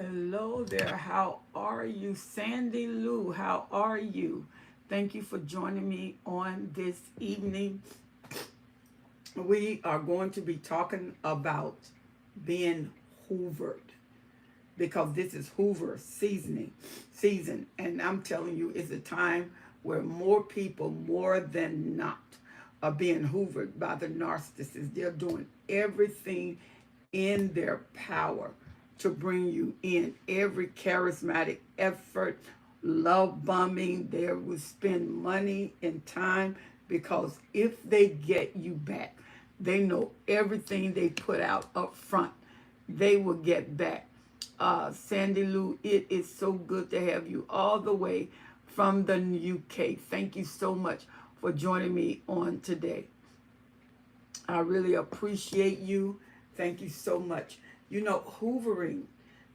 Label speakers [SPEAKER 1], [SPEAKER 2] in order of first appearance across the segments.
[SPEAKER 1] Hello there. How are you? Sandy Lou, how are you? Thank you for joining me on this evening. We are going to be talking about being hoovered because this is Hoover season, and I'm telling you, it's a time where more people, more than not, are being hoovered by the narcissists. They're doing everything in their power to bring you in. Every charismatic effort, love bombing, they will spend money and time because if they get you back, they know everything they put out up front, they will get back. Sandy Lou, it is so good to have you all the way from the UK. Thank you so much for joining me on today. I really appreciate you. Thank you so much. You know, hoovering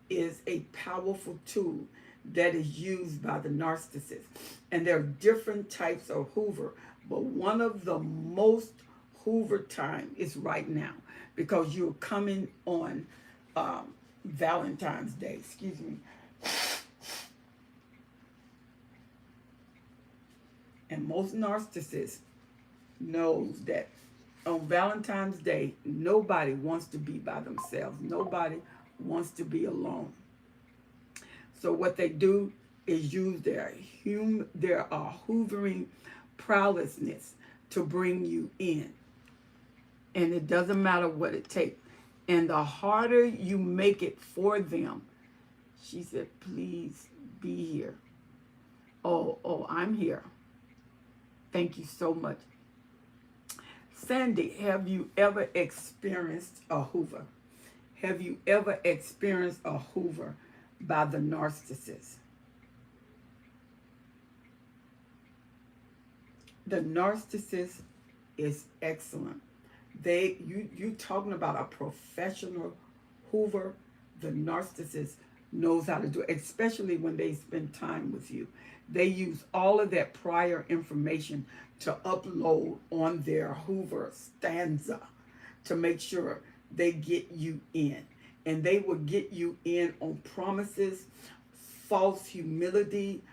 [SPEAKER 1] is a powerful tool that is used by the narcissist. And there are different types of hoover, but one of the most hoover time is right now because you're coming on Valentine's Day. Excuse me. And most narcissists knows that on Valentine's Day, nobody wants to be by themselves. Nobody wants to be alone. So what they do is use their hoovering prowessness to bring you in. And it doesn't matter what it takes. And the harder you make it for them, she said, please be here. Oh, I'm here. Thank you so much. Sandy, have you ever experienced a hoover? Have you ever experienced a hoover by the narcissist? The narcissist is excellent. You talking about a professional hoover, the narcissist knows how to do it, especially when they spend time with you. They use all of that prior information to upload on their Hoover stanza to make sure they get you in. And they will get you in on promises, false humility,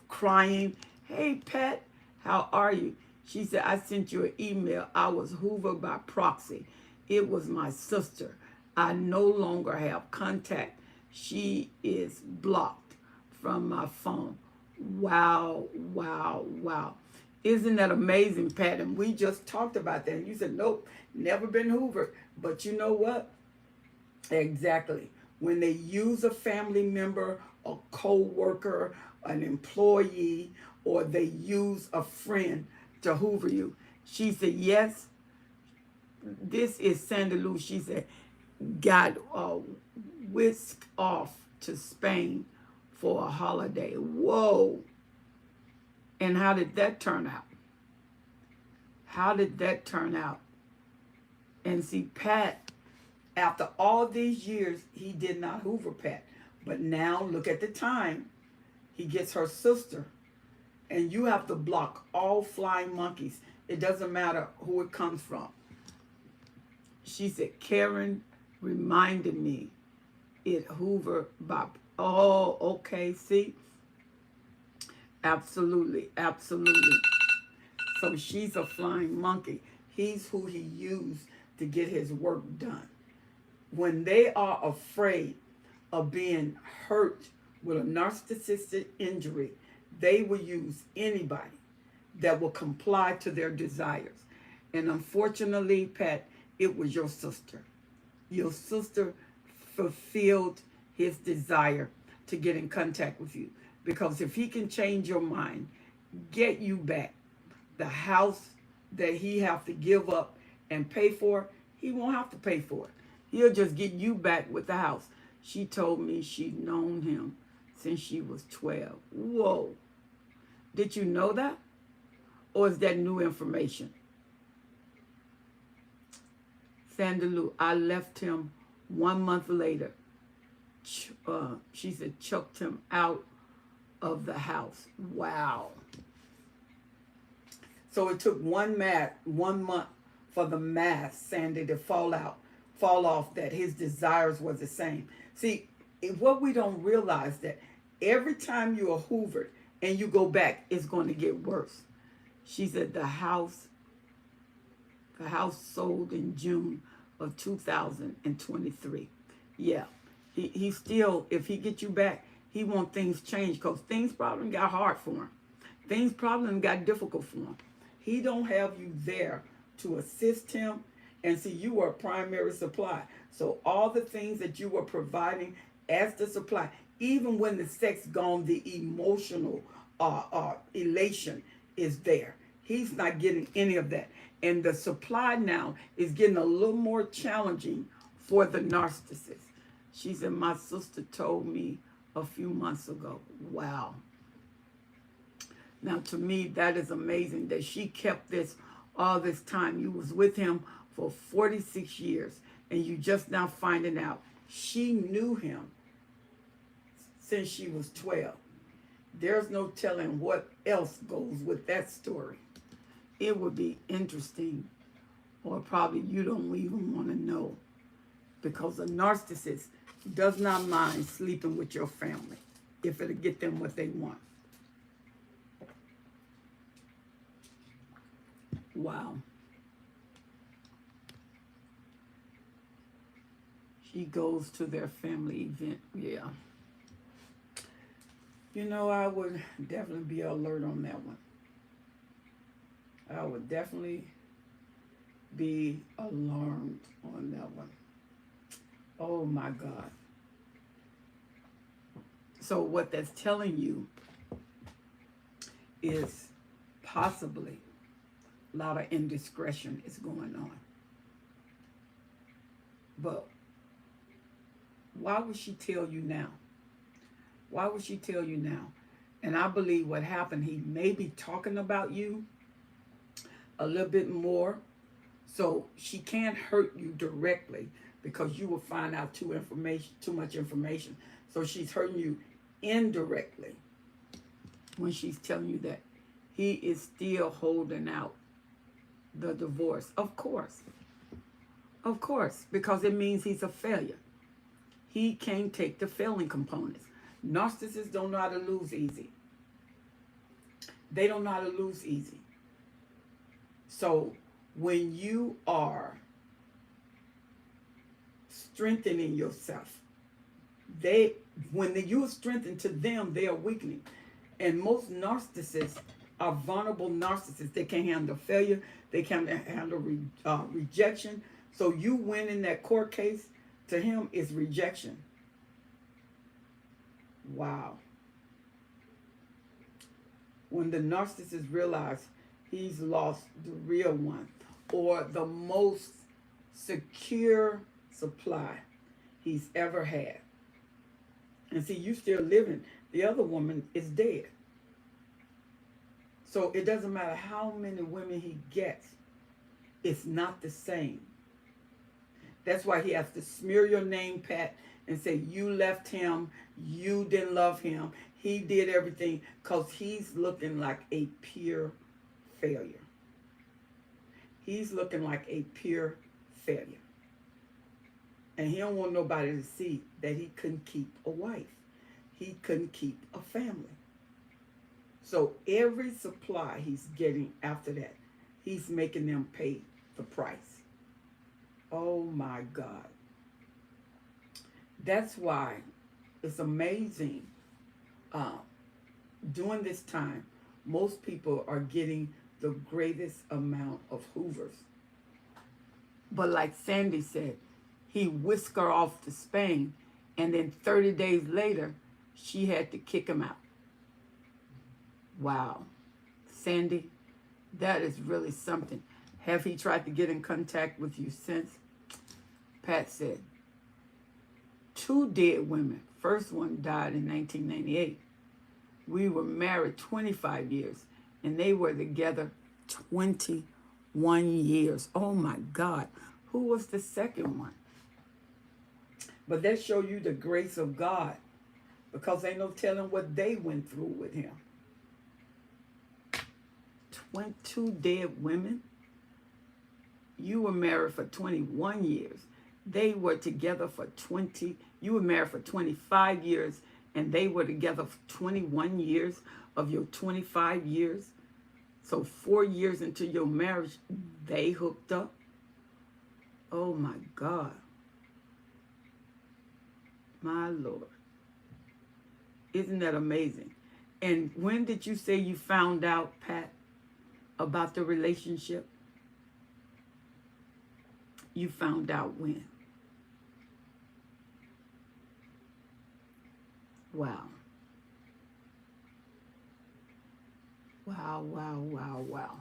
[SPEAKER 1] crying. Hey, Pat, how are you? She said, I sent you an email. I was Hoover by proxy. It was my sister. I no longer have contact. She is blocked from my phone. Wow, wow, wow. Isn't that amazing, Pat? And we just talked about that. And you said, nope, never been hoovered. But you know what? Exactly. When they use a family member, a co-worker, an employee, or they use a friend to hoover you. She said, yes, this is Sandy Lou. She said, got whisked off to Spain for a holiday. Whoa. And how did that turn out? How did that turn out? And see, Pat, after all these years, he did not hoover Pat. But now look at the time. He gets her sister. And you have to block all flying monkeys. It doesn't matter who it comes from. She said, Karen reminded me it hoover by, oh, okay, see? Absolutely, absolutely. So she's a flying monkey. He's who he used to get his work done. When they are afraid of being hurt with a narcissistic injury, they will use anybody that will comply to their desires. And unfortunately, Pat, it was your sister. Your sister fulfilled his desire to get in contact with you. Because if he can change your mind, get you back, the house that he have to give up and pay for, he won't have to pay for it. He'll just get you back with the house. She told me she'd known him since she was 12. Whoa. Did you know that? Or is that new information? Sandy Lou, I left him 1 month later. She said, chucked him out of the house. Wow. So it took 1 month for the mask, Sandy, to fall off, that his desires was the same. See, What we don't realize that every time you are hoovered and you go back, it's going to get worse. She said the house sold in June of 2023. Yeah, he still, if he get you back, he want things changed because things probably got hard for him. Things probably got difficult for him. He don't have you there to assist him. And see, you were a primary supply. So all the things that you were providing as the supply, even when the sex gone, the emotional elation is there. He's not getting any of that. And the supply now is getting a little more challenging for the narcissist. She said, my sister told me a few months ago. Wow. Now, to me, that is amazing that she kept this all this time. You was with him for 46 years, and you just now finding out she knew him since she was 12. There's no telling what else goes with that story. It would be interesting, or probably you don't even want to know, because a narcissist does not mind sleeping with your family if it'll get them what they want. Wow. She goes to their family event. Yeah. You know, I would definitely be alert on that one. I would definitely be alarmed on that one. Oh my God. So what that's telling you is possibly a lot of indiscretion is going on. But why would she tell you now? Why would she tell you now? And I believe what happened, he may be talking about you a little bit more. So she can't hurt you directly because you will find out too much information. So she's hurting you indirectly when she's telling you that he is still holding out the divorce. Of course, because it means he's a failure. He can't take the failing components. Narcissists don't know how to lose easy. They don't know how to lose easy. So when you are strengthening yourself, when you are strengthened to them, they are weakening. And most narcissists are vulnerable narcissists. They can't handle failure. They can't handle rejection. So you winning that court case to him is rejection. Wow. When the narcissist realizes he's lost the real one or the most secure supply he's ever had. And see, you still living. The other woman is dead. So it doesn't matter how many women he gets. It's not the same. That's why he has to smear your name, Pat, and say you left him, you didn't love him, he did everything, because he's looking like a pure failure. He's looking like a pure failure. And he don't want nobody to see that he couldn't keep a wife. He couldn't keep a family. So every supply he's getting after that, he's making them pay the price. Oh my God. That's why it's amazing. During this time, most people are getting the greatest amount of Hoovers. But like Sandy said, he whisked her off to Spain, and then 30 days later, she had to kick him out. Wow. Sandy, that is really something. Have he tried to get in contact with you since? Pat said, 2 dead women. First one died in 1998. We were married 25 years, and they were together 21 years. Oh my God. Who was the second one? But that show you the grace of God, because ain't no telling what they went through with him. 22 dead women. You were married for 21 years. They were together for 20. You were married for 25 years and they were together for 21 years of your 25 years. So 4 years into your marriage, they hooked up. Oh my God. My Lord. Isn't that amazing? And when did you say you found out, Pat, about the relationship? You found out when? Wow. Wow, wow, wow, wow.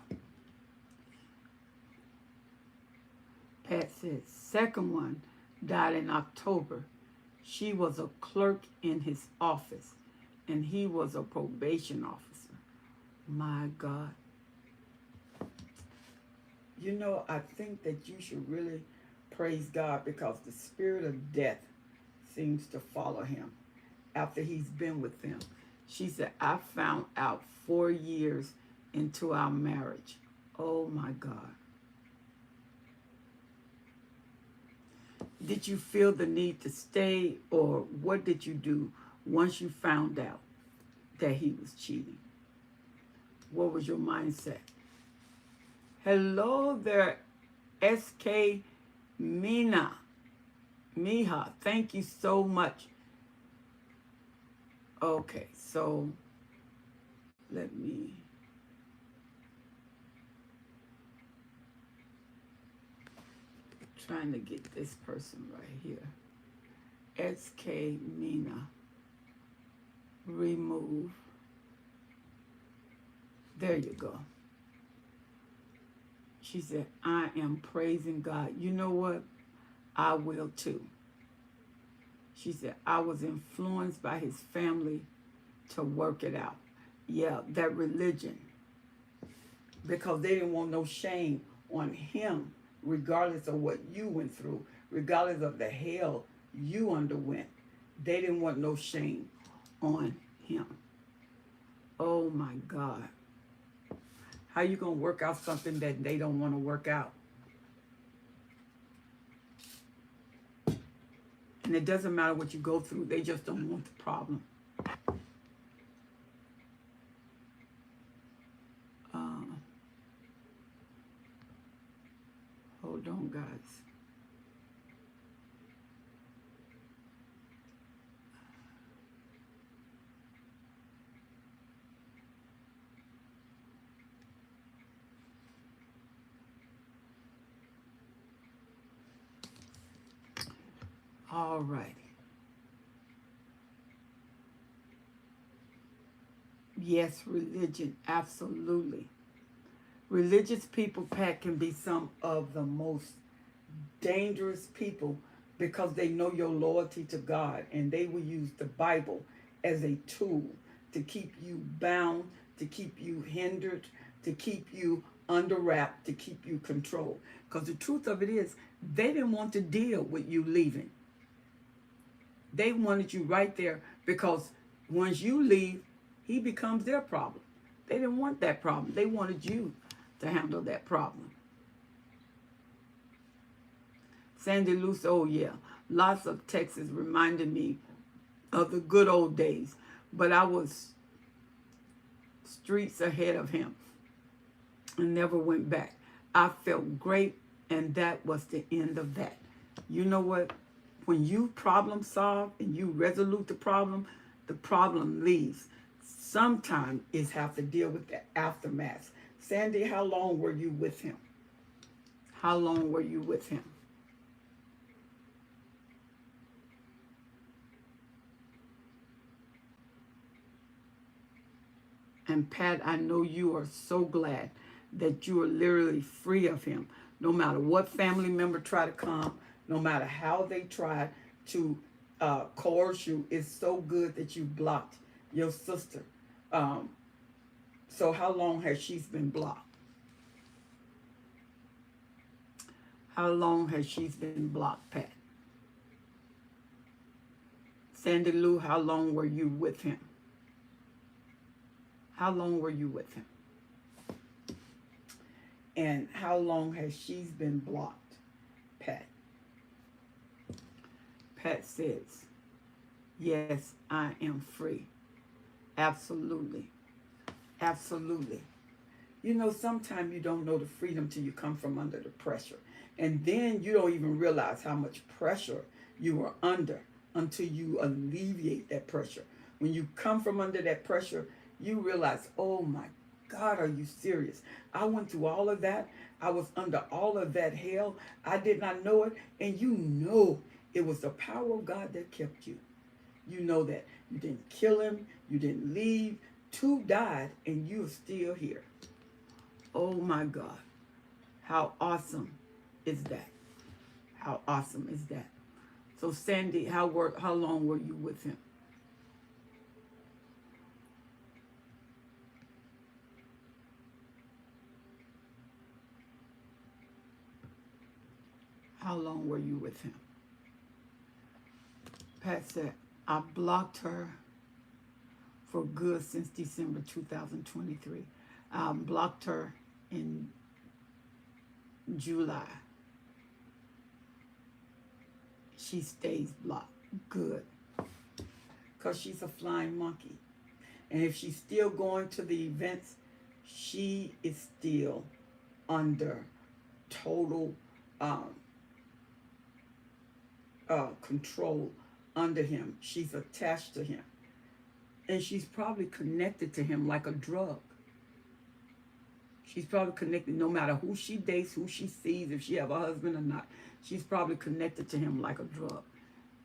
[SPEAKER 1] Pat said, second one died in October. She was a clerk in his office, and he was a probation officer. My God. You know, I think that you should really praise God because the spirit of death seems to follow him after he's been with them. She said, I found out 4 years into our marriage. Oh my God. Did you feel the need to stay, or what did you do once you found out that he was cheating? What was your mindset? Hello there, SK Mina. Miha, thank you so much. Okay, so let me... Trying to get this person right here. SK Mina. Remove. There you go. She said, I am praising God. You know what? I will too. She said, I was influenced by his family to work it out. Yeah, that religion. Because they didn't want no shame on him, regardless of what you went through, regardless of the hell you underwent. They didn't want no shame on him. Oh my God. How you going to work out something that they don't want to work out? And it doesn't matter what you go through. They just don't want the problem. Hold on, guys. All right. Yes, religion, absolutely. Religious people, Pat, can be some of the most dangerous people because they know your loyalty to God, and they will use the Bible as a tool to keep you bound, to keep you hindered, to keep you under wrap, to keep you controlled. Because the truth of it is, they didn't want to deal with you leaving. They wanted you right there because once you leave, he becomes their problem. They didn't want that problem. They wanted you to handle that problem. Sandy Luce, oh yeah, lots of texts reminded me of the good old days, but I was streets ahead of him and never went back. I felt great, and that was the end of that. You know what? When you problem solve and you resolute the problem leaves. Sometimes it's have to deal with the aftermath. Sandy, how long were you with him? How long were you with him? And Pat, I know you are so glad that you are literally free of him. No matter what family member try to come, no matter how they try to coerce you, it's so good that you blocked your sister. So how long has she been blocked? How long has she been blocked, Pat? Sandy Lou, how long were you with him? How long were you with him? And how long has she been blocked, Pat? Pat says, Yes, I am free. Absolutely. Absolutely. You know, sometimes you don't know the freedom till you come from under the pressure. And then you don't even realize how much pressure you are under until you alleviate that pressure. When you come from under that pressure, you realize, oh my God, are you serious? I went through all of that. I was under all of that hell. I did not know it. And you know it was the power of God that kept you. You know that. You didn't kill him. You didn't leave. Two died, and you're still here. Oh my God. How awesome is that? How awesome is that? So Sandy, how long were you with him? How long were you with him? Pat said, I blocked her for good since December 2023. I blocked her in July. She stays blocked. Good. Because she's a flying monkey. And if she's still going to the events, she is still under total um, control under him. She's attached to him. And she's probably connected to him like a drug. She's probably connected no matter who she dates, who she sees, if she have a husband or not. She's probably connected to him like a drug.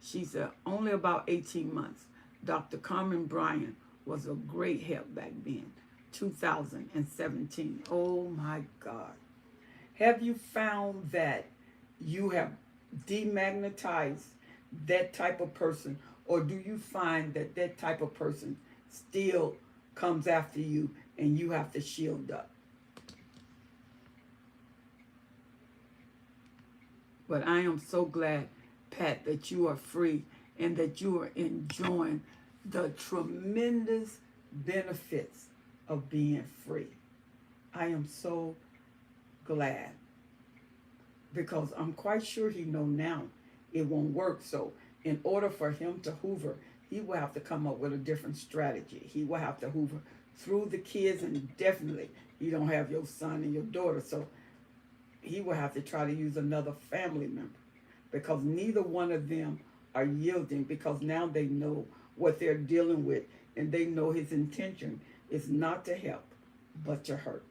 [SPEAKER 1] She said, only about 18 months. Dr. Carmen Bryan was a great help back then, 2017. Oh my God. Have you found that you have demagnetized that type of person, or do you find that that type of person still comes after you and you have to shield up? But I am so glad, Pat, that you are free and that you are enjoying the tremendous benefits of being free. I am so glad because I'm quite sure he know now it won't work. So in order for him to hoover, he will have to come up with a different strategy. He will have to hoover through the kids, and definitely you don't have your son and your daughter. So he will have to try to use another family member because neither one of them are yielding, because now they know what they're dealing with and they know his intention is not to help but to hurt.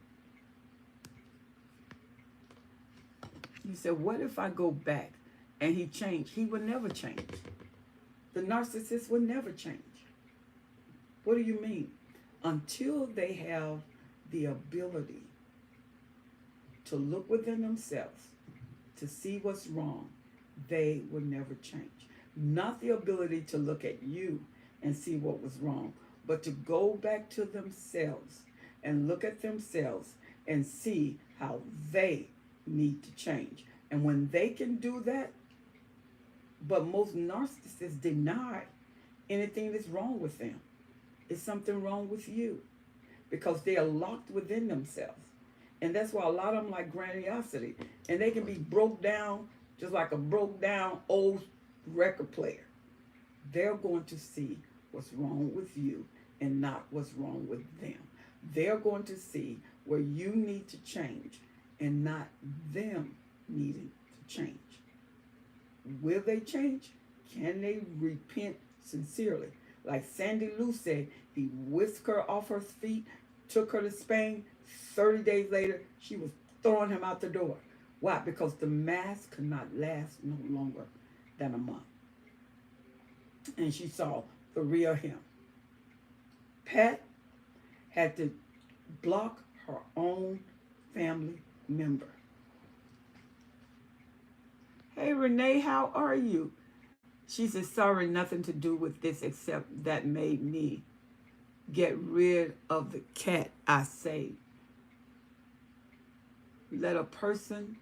[SPEAKER 1] You said, what if I go back and he changed? He will never change. The narcissist will never change. What do you mean? Until they have the ability to look within themselves, to see what's wrong, they will never change. Not the ability to look at you and see what was wrong, but to go back to themselves and look at themselves and see how they need to change. And when they can do that, but most narcissists deny anything that's wrong with them. It's something wrong with you because they are locked within themselves. And that's why a lot of them like grandiosity. And they can be broke down just like a broke down old record player. They're going to see what's wrong with you and not what's wrong with them. They're going to see where you need to change and not them needing to change. Will they change? Can they repent sincerely? Like Sandy Lou said, he whisked her off her feet, took her to Spain. 30 days later, she was throwing him out the door. Why? Because the mask could not last no longer than a month. And she saw the real him. Pat had to block her own family member. Hey, Renee, how are you? She said, sorry, nothing to do with this except that made me get rid of the cat I saved. Let a person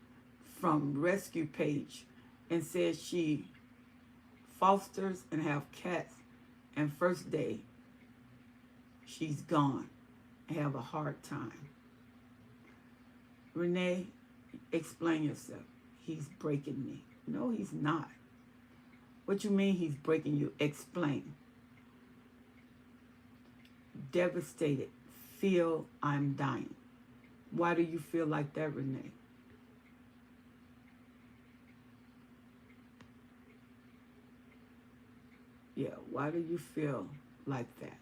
[SPEAKER 1] from rescue page and says she fosters and have cats, and first day she's gone and have a hard time. Renee, explain yourself. He's breaking me. No, he's not. What you mean he's breaking you? Explain. Devastated. Feel I'm dying. Why do you feel like that, Renee? Yeah, why do you feel like that?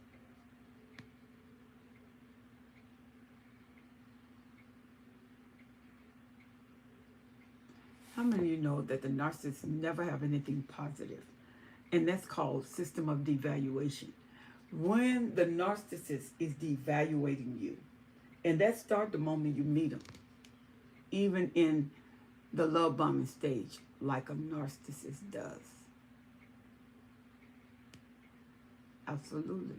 [SPEAKER 1] How many of you know that the narcissists never have anything positive? And that's called system of devaluation. When the narcissist is devaluating you, and that starts the moment you meet them, even in the love bombing stage, like a narcissist does. Absolutely.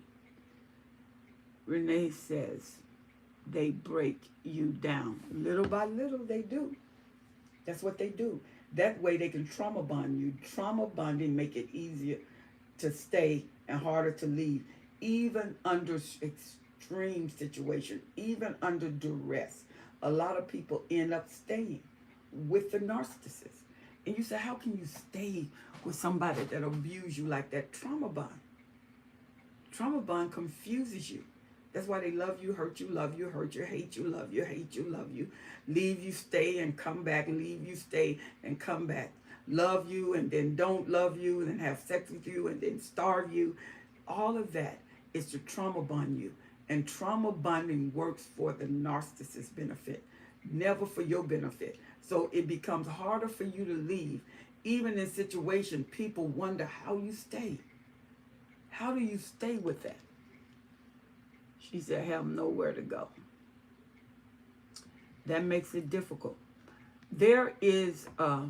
[SPEAKER 1] Renee says they break you down. Little by little, they do. That's what they do. That way they can trauma bond you. Trauma bonding make it easier to stay and harder to leave, even under extreme situation, even under duress. A lot of people end up staying with the narcissist. And you say, how can you stay with somebody that abuse you like that? Trauma bond. Trauma bond confuses you. That's why they love you, hurt you, love you, hurt you, hate you, love you, hate you, love you, leave you, stay, and come back, leave you, stay, and come back. Love you, and then don't love you, and then have sex with you, and then starve you. All of that is to trauma bond you. And trauma bonding works for the narcissist's benefit, never for your benefit. So it becomes harder for you to leave. Even in situations, people wonder how you stay. How do you stay with that? She said, I have nowhere to go. That makes it difficult. There is a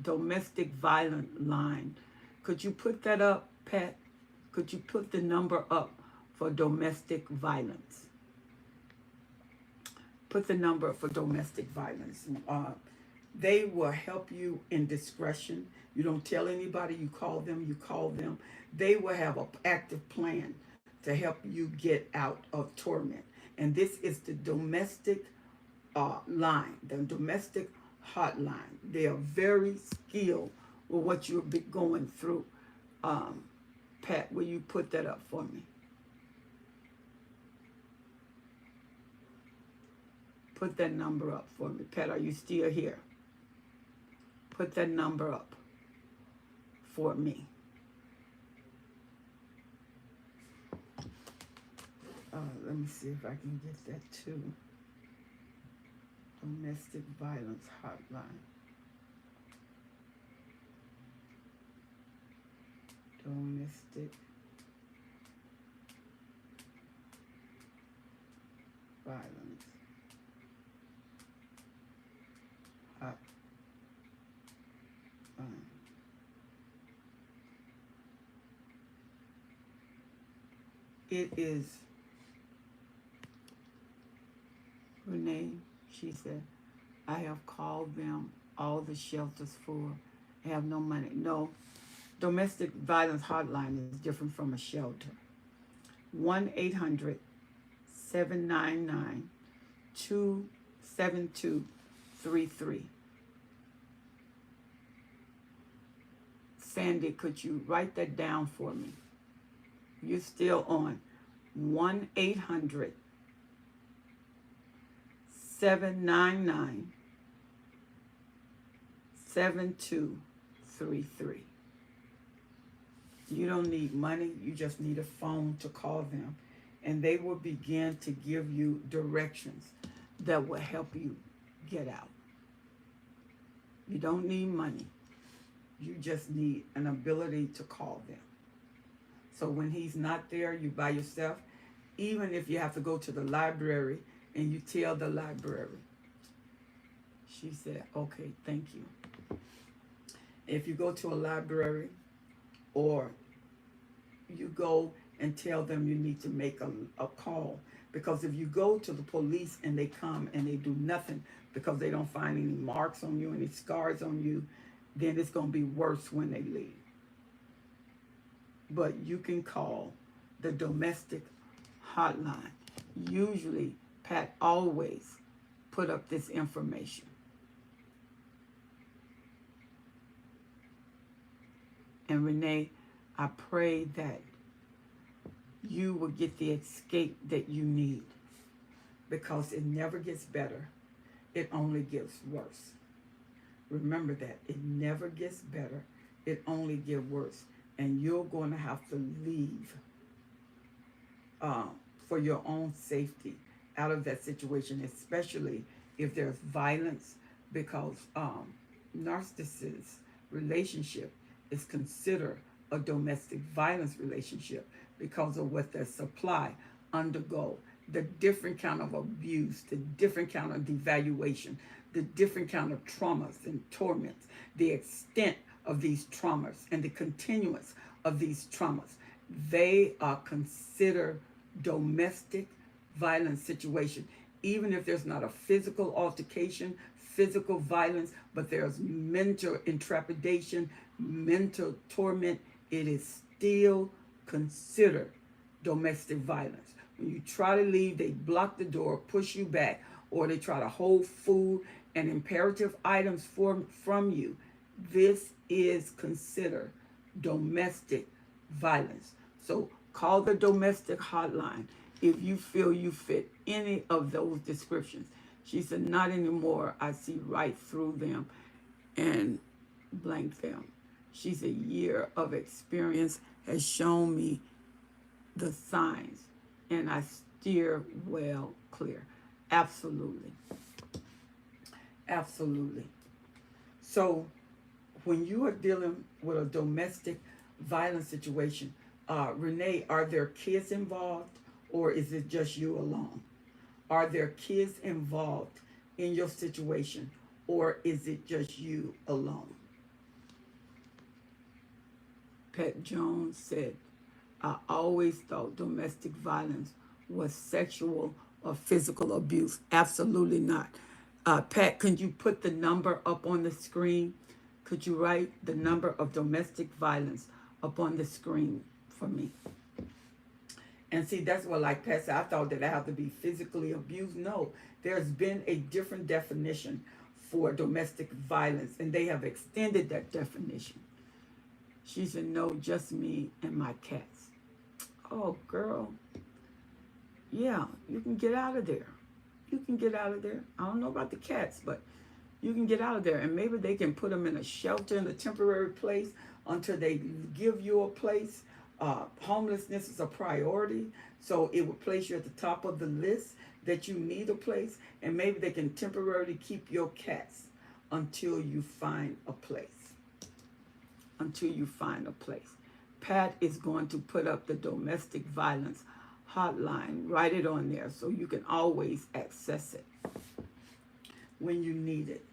[SPEAKER 1] domestic violence line. Could you put that up, Pat? Could you put the number up for domestic violence? Put the number up for domestic violence. They will help you in discretion. You don't tell anybody, you call them, They will have an active plan to help you get out of torment. And this is the domestic line, the domestic hotline. They are very skilled with what you'll be going through. Pat, will you put that up for me? Put that number up for me. Pat, are you still here? Put that number up for me. Let me see if I can get that too. Domestic violence hotline. Domestic violence hotline. It is Renee, she said, I have called them, all the shelters for, have no money. No, domestic violence hotline is different from a shelter. 1-800-799-27233. Sandy, could you write that down for me? You're still on. 1-800-799-7233. You don't need money. You just need a phone to call them. And they will begin to give you directions that will help you get out. You don't need money. You just need an ability to call them. So when he's not there, you by yourself. Even if you have to go to the library and you tell the library. She said, okay, thank you. If you go to a library or you go and tell them you need to make a call. Because if you go to the police and they come and they do nothing because they don't find any marks on you, any scars on you, then it's going to be worse when they leave. But you can call the domestic hotline. Usually, Pat always put up this information. And Renee, I pray that you will get the escape that you need, because it never gets better. It only gets worse. Remember that. It never gets better. It only gets worse. And you're going to have to leave for your own safety out of that situation, especially if there's violence, because narcissist relationship is considered a domestic violence relationship because of what their supply undergo, the different kind of abuse, the different kind of devaluation, the different kind of traumas and torments, the extent of these traumas and the continuance of these traumas. They are considered domestic violence situation, even if there's not a physical altercation, physical violence, but there's mental intrepidation, mental torment. It is still considered domestic violence. When you try to leave, they block the door, push you back, or they try to hold food and imperative items from you. This is considered domestic violence. So call the domestic hotline if you feel you fit any of those descriptions. She said, not anymore. I see right through them and blank them. She said, year of experience has shown me the signs, and I steer well clear. Absolutely. Absolutely. So when you are dealing with a domestic violence situation, Renee, are there kids involved, or is it just you alone? Are there kids involved in your situation, or is it just you alone? Pat Jones said, I always thought domestic violence was sexual or physical abuse. Absolutely not. Pat, could you put the number up on the screen? Could you write the number of domestic violence up on the screen for me? And see, that's what, like Pat said, I thought that I have to be physically abused. No, there's been a different definition for domestic violence, and they have extended that definition. She said, no, just me and my cats. Oh, girl. Yeah, you can get out of there. You can get out of there. I don't know about the cats, but you can get out of there. And maybe they can put them in a shelter, in a temporary place, until they give you a place. Homelessness is a priority, so it will place you at the top of the list that you need a place. And maybe they can temporarily keep your cats until you find a place. Until you find a place. Pat is going to put up the domestic violence hotline. Write it on there so you can always access it when you need it.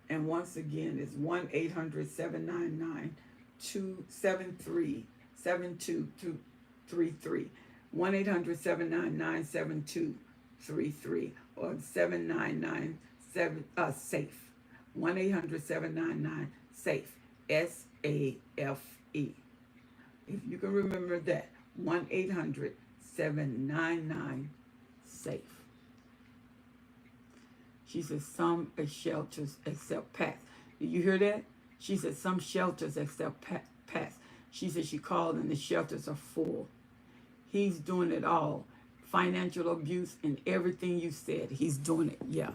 [SPEAKER 1] And once again, it's 1-800-799-7233. 1-800-799-7233 or 799 SAFE. 1-800-799-SAFE. SAFE. If you can remember that, 1-800-799-SAFE. She said some shelters accept PATS. Did you hear that? She said some shelters accept PATS. She said she called and the shelters are full. He's doing it all. Financial abuse and everything you said. He's doing it. Yeah.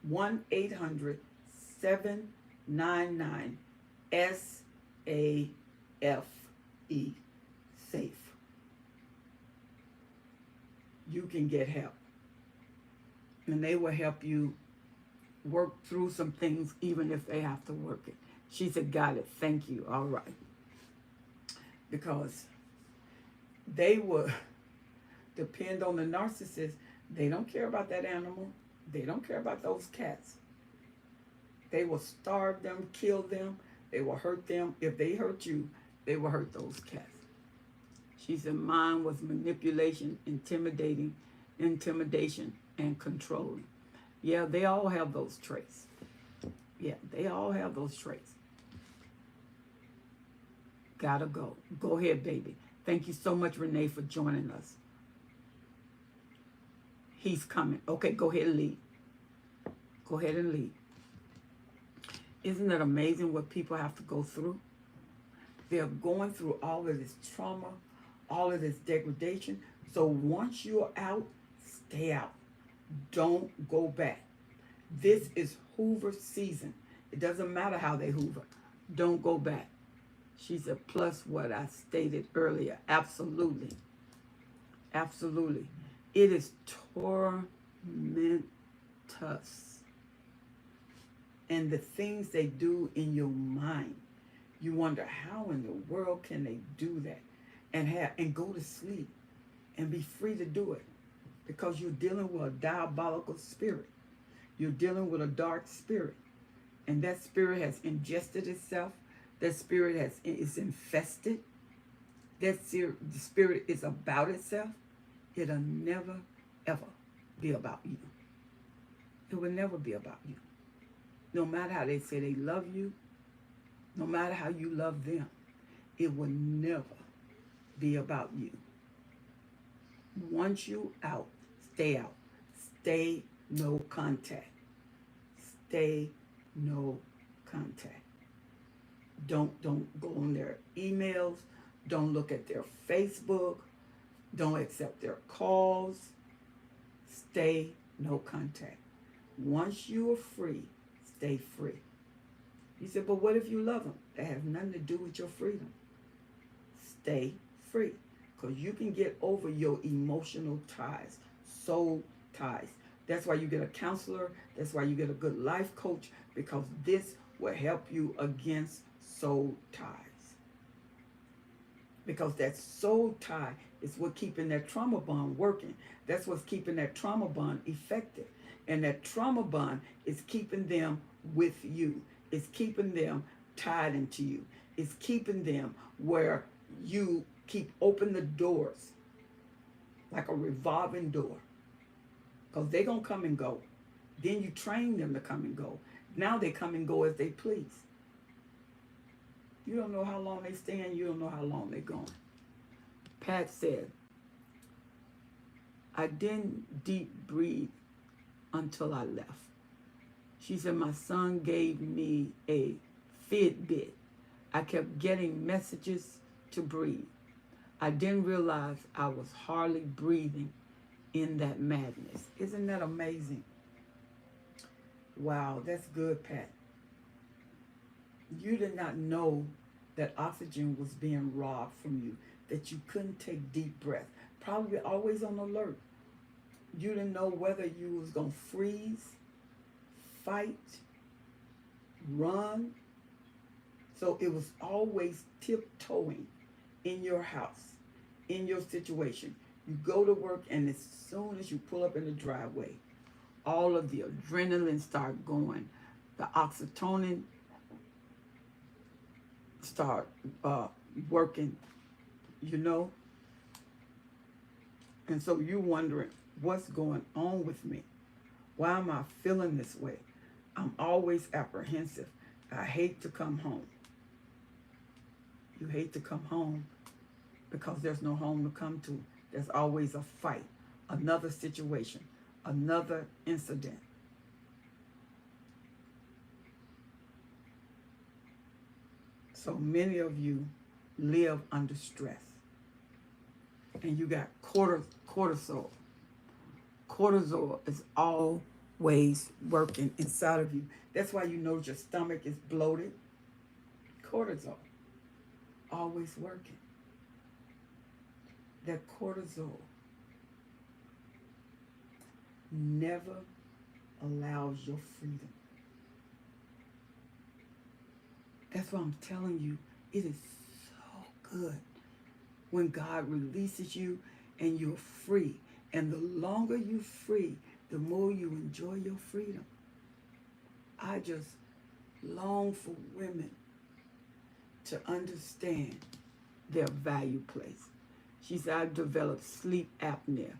[SPEAKER 1] 1-800-799-SAFE. SAFE. You can get help. And they will help you work through some things, even if they have to work it. She said, got it. Thank you. All right. Because they will depend on the narcissist. They don't care about that animal. They don't care about those cats. They will starve them, kill them. They will hurt them. If they hurt you, they will hurt those cats. She said mine was manipulation, intimidation, and controlling. Yeah, they all have those traits. Yeah, they all have those traits. Gotta go. Go ahead, baby. Thank you so much, Renee, for joining us. He's coming. Okay, go ahead and lead. Go ahead and lead. Isn't it amazing what people have to go through? They're going through all of this trauma, all of this degradation. So once you're out, stay out. Don't go back. This is Hoover season. It doesn't matter how they Hoover. Don't go back. She said, plus what I stated earlier. Absolutely. Absolutely. It is tormentous. And the things they do in your mind, you wonder how in the world can they do that and go to sleep and be free to do it, because you're dealing with a diabolical spirit. You're dealing with a dark spirit, and that spirit has ingested itself. That spirit is infested. That the spirit is about itself. It'll never ever be about you. It will never be about you. No matter how they say they love you, no matter how you love them, it will never be about you. Once you out, stay out. Stay no contact. Stay no contact. Don't go on their emails. Don't look at their Facebook. Don't accept their calls. Stay no contact. Once you are free, stay free. You said, but what if you love them? That has nothing to do with your freedom. Stay free. Because you can get over your emotional ties, soul ties. That's why you get a counselor. That's why you get a good life coach, because this will help you against soul ties. Because that soul tie is what's keeping that trauma bond working. That's what's keeping that trauma bond effective. And that trauma bond is keeping them with you. It's keeping them tied into you. It's keeping them where you keep open the doors like a revolving door. Because they're going to come and go. Then you train them to come and go. Now they come and go as they please. You don't know how long they stand. You don't know how long they're going. Pat said, I didn't deep breathe until I left. She said, my son gave me a Fitbit. I kept getting messages to breathe. I didn't realize I was hardly breathing in that madness. Isn't that amazing? Wow, that's good, Pat. You did not know that oxygen was being robbed from you, that you couldn't take deep breath. Probably always on alert. You didn't know whether you was going to freeze, fight, run. So it was always tiptoeing in your house, in your situation. You go to work, and as soon as you pull up in the driveway, all of the adrenaline start going. The oxytocin start working, you know. And so you wondering, what's going on with me? Why am I feeling this way? I'm always apprehensive. I hate to come home. You hate to come home because there's no home to come to. There's always a fight, another situation, another incident. So many of you live under stress. And you got cortisol. Cortisol is always working inside of you. That's why you know your stomach is bloated. Cortisol, always working. That cortisol never allows your freedom. That's why I'm telling you, it is so good when God releases you and you're free. And the longer you're free, the more you enjoy your freedom. I just long for women to understand their value place. She said, I developed sleep apnea.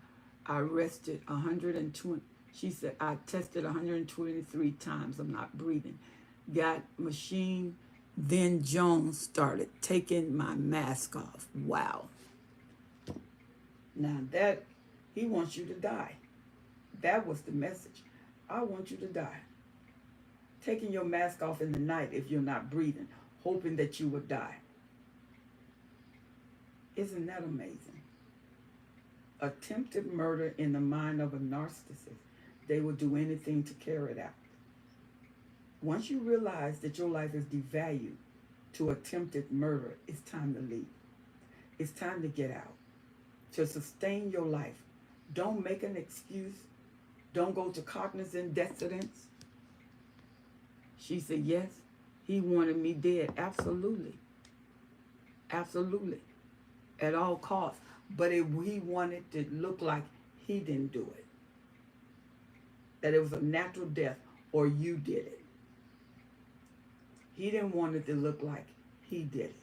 [SPEAKER 1] I rested 120. She said, I tested 123 times. I'm not breathing. Got machine. Then Jones started taking my mask off. Wow. Now that, he wants you to die. That was the message. I want you to die. Taking your mask off in the night if you're not breathing, hoping that you would die. Isn't that amazing? Attempted murder in the mind of a narcissist. They will do anything to carry it out. Once you realize that your life is devalued to attempted murder, it's time to leave. It's time to get out. To sustain your life, don't make an excuse. Don't go to cognizant dissonance. She said, yes, he wanted me dead. Absolutely. Absolutely. At all costs. But he wanted to look like he didn't do it. That it was a natural death or you did it. He didn't want it to look like he did it.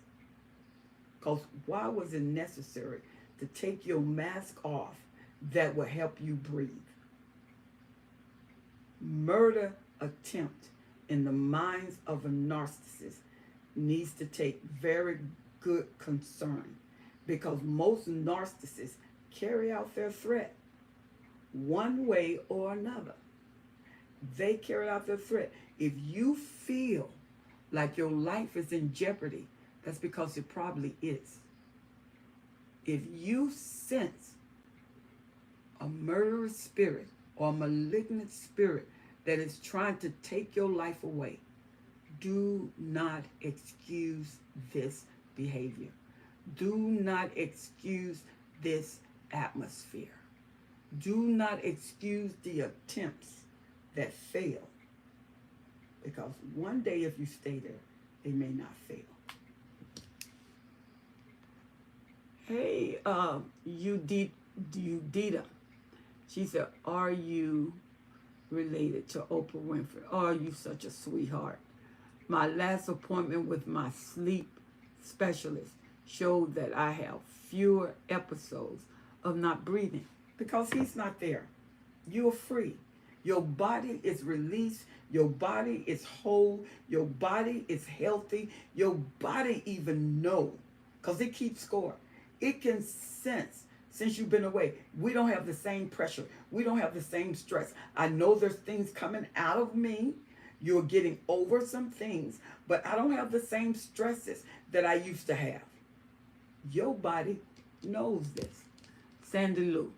[SPEAKER 1] Because why was it necessary to take your mask off that will help you breathe? Murder attempt in the minds of a narcissist needs to take very good concern, because most narcissists carry out their threat one way or another. They carry out their threat. If you feel like your life is in jeopardy, that's because it probably is. If you sense a murderous spirit or a malignant spirit that is trying to take your life away, do not excuse this behavior. Do not excuse this atmosphere. Do not excuse the attempts that fail. Because one day if you stay there, they may not fail. Hey, Udita. She said, are you related to Oprah Winfrey? Oh, you such a sweetheart. My last appointment with my sleep specialist showed that I have fewer episodes of not breathing because he's not there. You're free. Your body is released. Your body is whole. Your body is healthy. Your body even knows, because it keeps score. It can sense. Since you've been away, we don't have the same pressure. We don't have the same stress. I know there's things coming out of me. You're getting over some things, but I don't have the same stresses that I used to have. Your body knows this. Sandy Lou,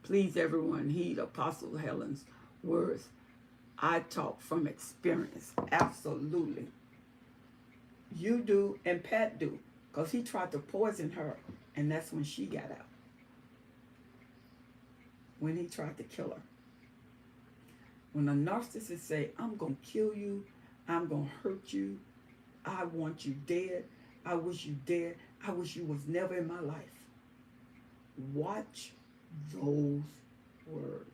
[SPEAKER 1] please everyone heed Apostle Helen's words. I talk from experience. Absolutely. You do, and Pat do, because he tried to poison her, and that's when she got out. When he tried to kill her. When a narcissist say, I'm going to kill you, I'm going to hurt you, I want you dead, I wish you dead, I wish you was never in my life. Watch those words.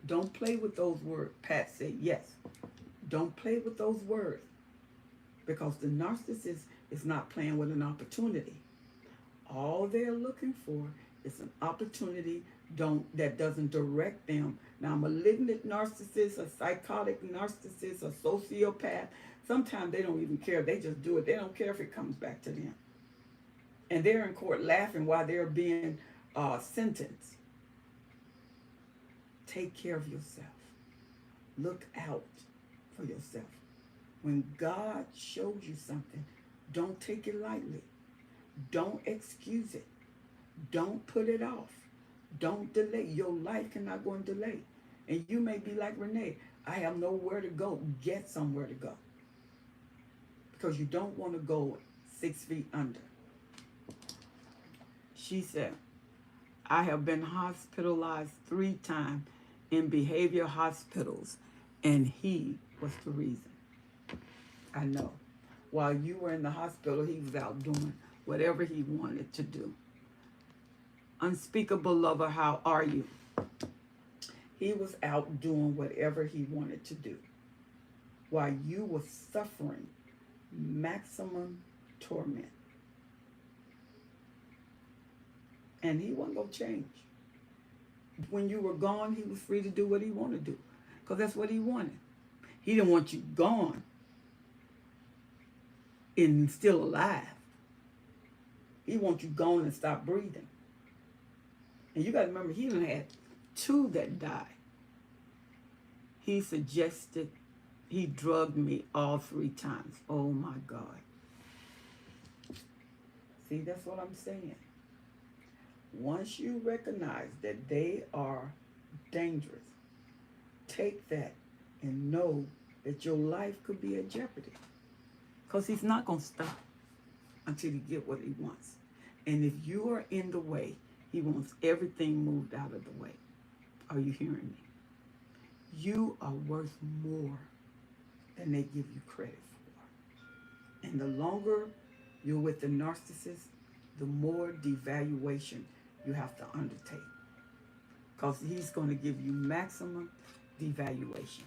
[SPEAKER 1] Don't play with those words. Pat said yes. Don't play with those words, because the narcissist is not playing with an opportunity. All they're looking for is an opportunity that doesn't direct them. Now, a malignant narcissist, a psychotic narcissist, a sociopath, sometimes they don't even care. They just do it. They don't care if it comes back to them. And they're in court laughing while they're being sentenced. Take care of yourself. Look out for yourself. When God shows you something, don't take it lightly. Don't excuse it. Don't put it off. Don't delay. Your life cannot go in delay. And you may be like Renee. I have nowhere to go. Get somewhere to go. Because you don't want to go 6 feet under. She said, I have been hospitalized 3 times in behavior hospitals, and he was the reason. I know. While you were in the hospital, he was out doing whatever he wanted to do. Unspeakable lover, how are you? He was out doing whatever he wanted to do while you were suffering maximum torment. And he wasn't going to change. When you were gone, he was free to do what he wanted to do, because that's what he wanted. He didn't want you gone and still alive. He wants you gone and stop breathing. And you got to remember, he done had 2 that died. He suggested, he drugged me all 3 times. Oh my God. See, that's what I'm saying. Once you recognize that they are dangerous, take that and know that your life could be at jeopardy. Because he's not going to stop until he get what he wants. And if you are in the way, he wants everything moved out of the way. Are you hearing me? You are worth more than they give you credit for. And the longer you're with the narcissist, the more devaluation you have to undertake. Because he's going to give you maximum devaluation.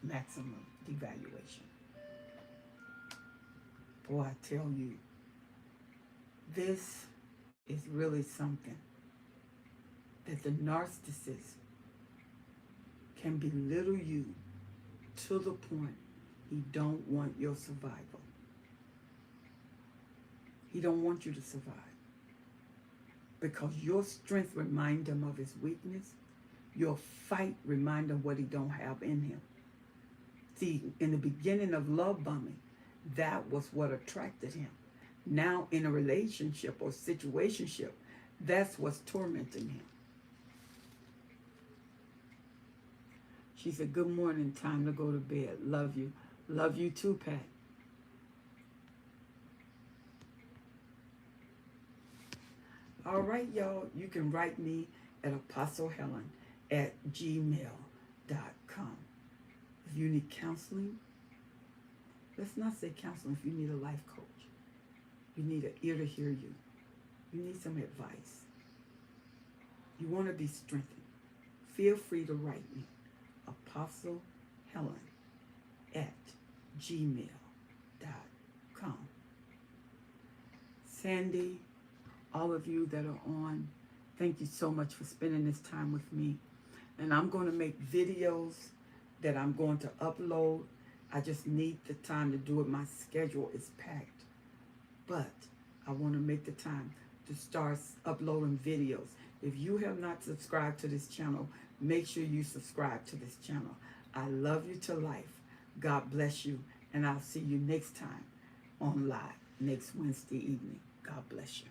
[SPEAKER 1] Maximum devaluation. Boy, I tell you, this is really something that the narcissist can belittle you to the point he don't want your survival. He don't want you to survive. Because your strength remind him of his weakness. Your fight remind him what he don't have in him. See, in the beginning of love bombing, that was what attracted him. Now in a relationship or situationship, that's what's tormenting him. She said, good morning, time to go to bed. Love you. Love you too, Pat. All right, y'all. You can write me at apostlehelen@gmail.com. If you need counseling, let's not say counseling. If you need a life coach, you need an ear to hear you. You need some advice. You want to be strengthened. Feel free to write me. apostlehelen@gmail.com. Sandy, all of you that are on, thank you so much for spending this time with me. And I'm going to make videos that I'm going to upload. I just need the time to do it. My schedule is packed. But I want to make the time to start uploading videos. If you have not subscribed to this channel, make sure you subscribe to this channel. I love you to life. God bless you. And I'll see you next time on live next Wednesday evening. God bless you.